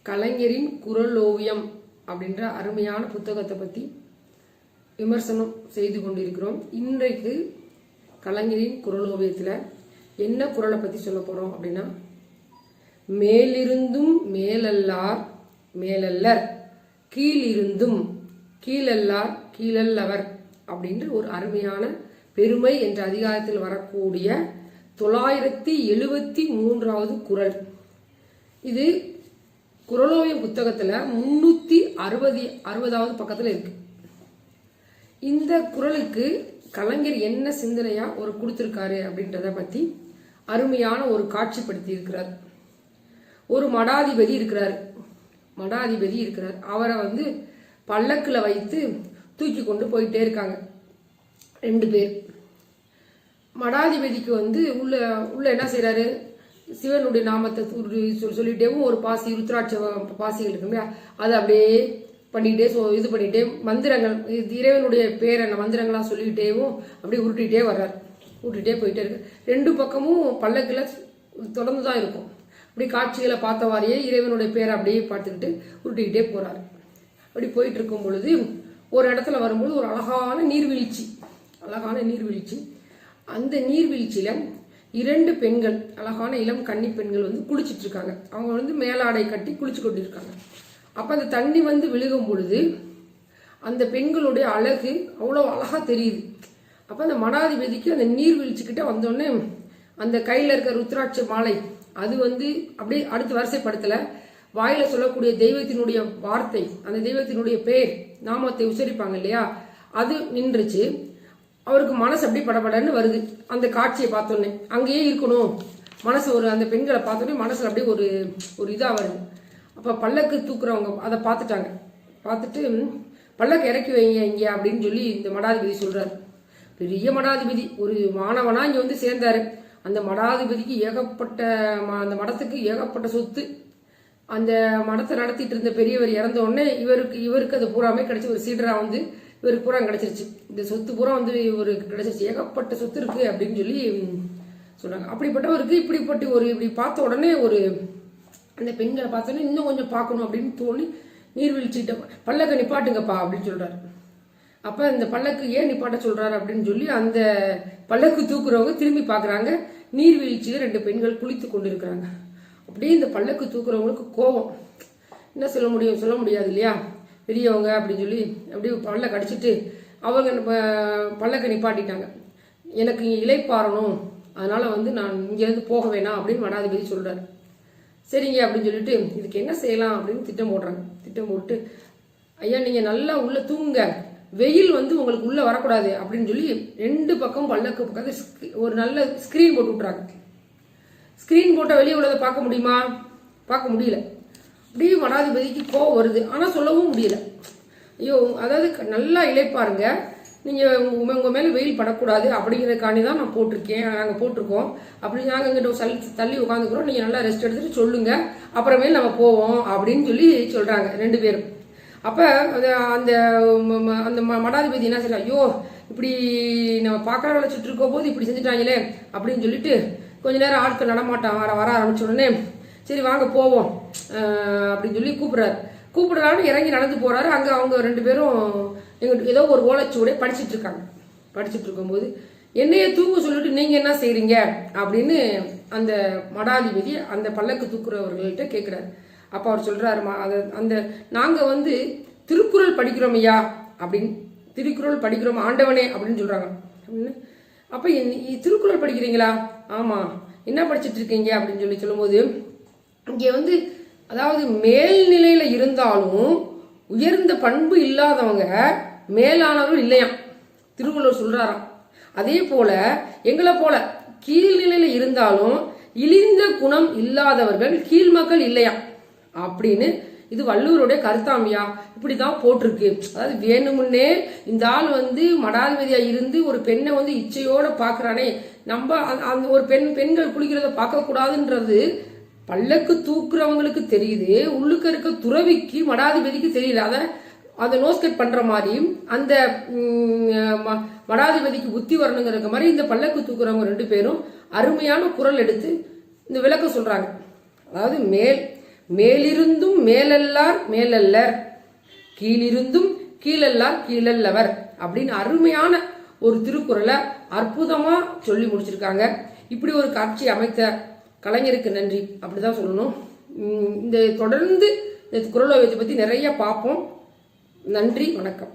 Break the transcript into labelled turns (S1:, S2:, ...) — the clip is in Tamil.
S1: கலைஞரின் குறளோவியம் அப்படின்ற அருமையான புத்தகத்தை பற்றி விமர்சனம் செய்து கொண்டிருக்கிறோம். இன்றைக்கு கலைஞரின் குறளோவியத்தில் என்ன குறளை பற்றி சொல்ல போகிறோம் அப்படின்னா, மேலிருந்தும் மேலல்லார் மேலல்லர், கீழிருந்தும் கீழல்லார் கீழல்லவர் அப்படின்ற ஒரு அருமையான பெருமை என்ற அதிகாரத்தில் வரக்கூடிய 973வது குறள். இது குறளோவியம் புத்தகத்தில் 360வது பக்கத்தில் இருக்கு. இந்த குறளுக்கு கலைஞர் என்ன சிந்தனையா ஒரு கொடுத்திருக்காரு அப்படின்றத பத்தி அருமையான ஒரு காட்சிப்படுத்தி இருக்கிறார். ஒரு மடாதிபதி இருக்கிறார். அவரை பல்லக்குல வைத்து தூக்கி கொண்டு போயிட்டே இருக்காங்க 2 பேர். மடாதிபதிக்கு உள்ள என்ன செய்யறாரு, சிவனுடைய நாமத்தை சொல்லிட்டேவும் ஒரு பாசி ருத்ராட்ச பாசிகள் இருக்கு இல்லையா, அதை அப்படியே பண்ணிக்கிட்டே இது பண்ணிட்டே மந்திரங்கள், இறைவனுடைய பேரை மந்திரங்களா சொல்லிக்கிட்டேவும் அப்படியே உருட்டிகிட்டே வர்றாரு. உருட்டிகிட்டே போயிட்டே இருக்கு. 2 பக்கமும் பல்லக்குல தொடர்ந்து தான் இருக்கும். அப்படி காட்சிகளை பார்த்தவாரியே இறைவனுடைய பேரை அப்படியே பார்த்துக்கிட்டு உருட்டிக்கிட்டே போறாரு. அப்படி போயிட்டு இருக்கும் பொழுது ஒரு இடத்துல வரும்போது ஒரு அழகான நீர்வீழ்ச்சி. அந்த நீர்வீழ்ச்சியில 2 பெண்கள், அழகான இளம் கன்னி பெண்கள் குளிச்சிட்டு இருக்காங்க. அவங்க மேலாடை கட்டி குளிச்சு கொண்டு இருக்காங்க. அப்ப அந்த தண்ணி விழுகும் பொழுது அந்த பெண்களுடைய அழகு அவ்வளவு அழகா தெரியுது. அப்ப அந்த மடாதிபதிக்கு அந்த நீர்வீழ்ச்சிக்கிட்ட வந்தோடனே அந்த கையில இருக்க ருத்ராட்ச மாலை அது அப்படியே அடுத்த வரிசைப்படுத்தல, வாயில சொல்லக்கூடிய தெய்வத்தினுடைய வார்த்தை, அந்த தெய்வத்தினுடைய பேர் நாமத்தை உச்சரிப்பாங்க இல்லையா, அது நின்றுச்சு. அவருக்கு மனசு அப்படி படபடன்னு வருது. அந்த காட்சியை பார்த்தோன்னே அங்கேயே இருக்கணும் மனசு, அந்த பெண்களை பார்த்தோன்னே மனசுல அப்படியே ஒரு இதா வருது. அப்ப பல்லக்கு தூக்குறவங்க அதை பார்த்துட்டாங்க. பார்த்துட்டு பல்லக்கு இறக்கி வைங்க இங்க அப்படின்னு சொல்லி இந்த மடாதிபதி சொல்றாரு. பெரிய மடாதிபதி, ஒரு மாணவனா இங்க சேர்ந்தாரு. அந்த மடாதிபதிக்கு ஏகப்பட்ட, அந்த மடத்துக்கு ஏகப்பட்ட சொத்து. அந்த மடத்தை நடத்திட்டு இருந்த பெரியவர் இறந்த உடனே இவருக்கு அது பூராமே கிடைச்சி, ஒரு சீடரா இவருக்கு பூரா கிடைச்சிருச்சு. இந்த சொத்து பூரா இவருக்கு கிடைச்சிருச்சு, ஏகப்பட்ட சொத்து இருக்கு அப்படின்னு சொல்லி சொல்றாங்க. அப்படிப்பட்டவருக்கு இப்படி பார்த்த உடனே அந்த பெண்களை பார்த்தோன்னே இன்னும் கொஞ்சம் பார்க்கணும் அப்படின்னு தோணி நீர்வீழ்ச்சிட்ட பல்லக்க நிப்பாட்டுங்கப்பா அப்படின்னு சொல்றாரு. அப்ப இந்த பல்லக்கு ஏன் நிப்பாட்ட சொல்றாரு அப்படின்னு சொல்லி அந்த பல்லக்கு தூக்குறவங்க திரும்பி பாக்குறாங்க. நீர்வீழ்ச்சியில 2 பெண்கள் குளித்து கொண்டிருக்கிறாங்க. அப்படியே இந்த பல்லக்கு தூக்குறவங்களுக்கு கோபம். என்ன சொல்ல முடியாது இல்லையா, பெரியவங்க அப்படின்னு சொல்லி அப்படியே பல்ல கடிச்சிட்டு அவங்க பல்லக்க நிப்பாட்டிட்டாங்க. எனக்கு இங்கே இலைப்பாறணும், அதனால நான் இங்கேருந்து போக வேணாம் அப்படின்னு மடாதிபதி சொல்றாரு. சரிங்க அப்படின்னு சொல்லிட்டு இதுக்கு என்ன செய்யலாம் அப்படின்னு திட்டம் போடுறாங்க. திட்டம் போட்டு, ஐயா நீங்க நல்லா உள்ள தூங்குங்க, வெயில் உங்களுக்கு உள்ள வரக்கூடாது அப்படின்னு சொல்லி 2 பக்கம் பல்லக்கு பக்கத்து ஒரு நல்ல ஸ்கிரீன் போட்டு விட்டுறாங்க. ஸ்கிரீன் போட்ட வெளியே உள்ளதை பார்க்க முடியுமா? பார்க்க முடியல. அப்படியே மடாதிபதிக்கு கோவம் வருது, ஆனா சொல்லவும் முடியல. ஐயோ, அதாவது நல்லா இளைப்பாருங்க, நீங்க உங்க மேல வெயில் படக்கூடாது அப்படிங்கிறதுக்காண்டி தான் நான் நாங்க போட்டிருக்கோம். அப்படி நாங்க இங்கிட்ட தள்ளி உட்காந்துக்கிறோம், நீங்க நல்லா ரெஸ்ட் எடுத்துட்டு சொல்லுங்க, அப்புறமேல் நம்ம போவோம் அப்படின்னு சொல்லி சொல்றாங்க 2 பேரும். அப்ப அந்த அந்த மடாதிபதி என்ன செய்யலாம், ஐயோ இப்படி நம்ம பார்க்கற வச்சுட்டு இருக்க போது இப்படி செஞ்சுட்டாங்களே அப்படின்னு சொல்லிட்டு கொஞ்ச நேரம் ஆட்கள் நடமாட்டம் வர ஆரம்பிச்ச உடனே சரி வாங்க போவோம் அப்படின்னு சொல்லி கூப்பிடுறாரு. இறங்கி நடந்து போறாரு. அங்க அவங்க 2 பேரும் ஏதோ ஒரு ஓலைச்சுவடை படிச்சுட்டு இருக்காங்க. படிச்சுட்டு இருக்கும்போது என்னைய தூங்க சொல்லிட்டு நீங்க என்ன செய்றீங்க அப்படின்னு அந்த மடாதிபதி அந்த பல்லக்கு தூக்குறவர்கள்ட்ட கேட்கிறாரு. அப்ப அவர் சொல்றாரு, அந்த நாங்க திருக்குறள் படிக்கிறோம் ஐயா அப்படின்னு, திருக்குறள் படிக்கிறோம் ஆண்டவனே அப்படின்னு சொல்றாங்க. அப்ப திருக்குறள் படிக்கிறீங்களா? ஆமா. என்ன படிச்சுட்டு இருக்கீங்க அப்படின்னு சொல்லி சொல்லும்போது, இங்க அதாவது மேல்நிலையில இருந்தாலும் உயர்ந்த பண்பு இல்லாதவங்க மேலானவர்கள் இல்லையாம், திருவள்ளுவர் சொல்றாராம். அதே போல எங்களை போல கீழ்நிலையில இருந்தாலும் இழிந்த குணம் இல்லாதவர்கள் கீழ்மக்கள் இல்லையாம் அப்படின்னு இது வள்ளுவருடைய கருத்தாமியா, இப்படிதான் போட்டிருக்கு. அதாவது வேணுமுன்னே இந்த ஆள் மடாதிபதியா இருந்து ஒரு பெண்ணை இச்சையோட பாக்குறானே, நம்ம அந்த ஒரு பெண்கள் குளிக்கிறத பார்க்க கூடாதுன்றது பல்லக்கு தூக்குறவங்களுக்கு தெரியுது, உள்ளுக்க இருக்க துறவிக்கு மடாதிபதிக்கு தெரியல. அதை நோஸ்கட் பண்ற மாதிரி அந்த மடாதிபதிக்கு புத்தி வரணுங்கிற மாதிரி இந்த பல்லக்கு தூக்குறவங்க 2 பேரும் அருமையான குரல் எடுத்து இந்த விளக்கம் சொல்றாங்க. அதாவது மேலிருந்தும் மேலல்லார் மேலல்லர், கீழிருந்தும் கீழல்லார் கீழல்லவர் அப்படின்னு அருமையான ஒரு திருக்குறளை அற்புதமா சொல்லி முடிச்சிருக்காங்க. இப்படி ஒரு காட்சி அமைத்த கலைஞருக்கு நன்றி அப்படிதான் சொல்லணும். இந்த தொடர்ந்து இந்த குறளோவியத்தை பத்தி நிறைய பார்ப்போம். நன்றி, வணக்கம்.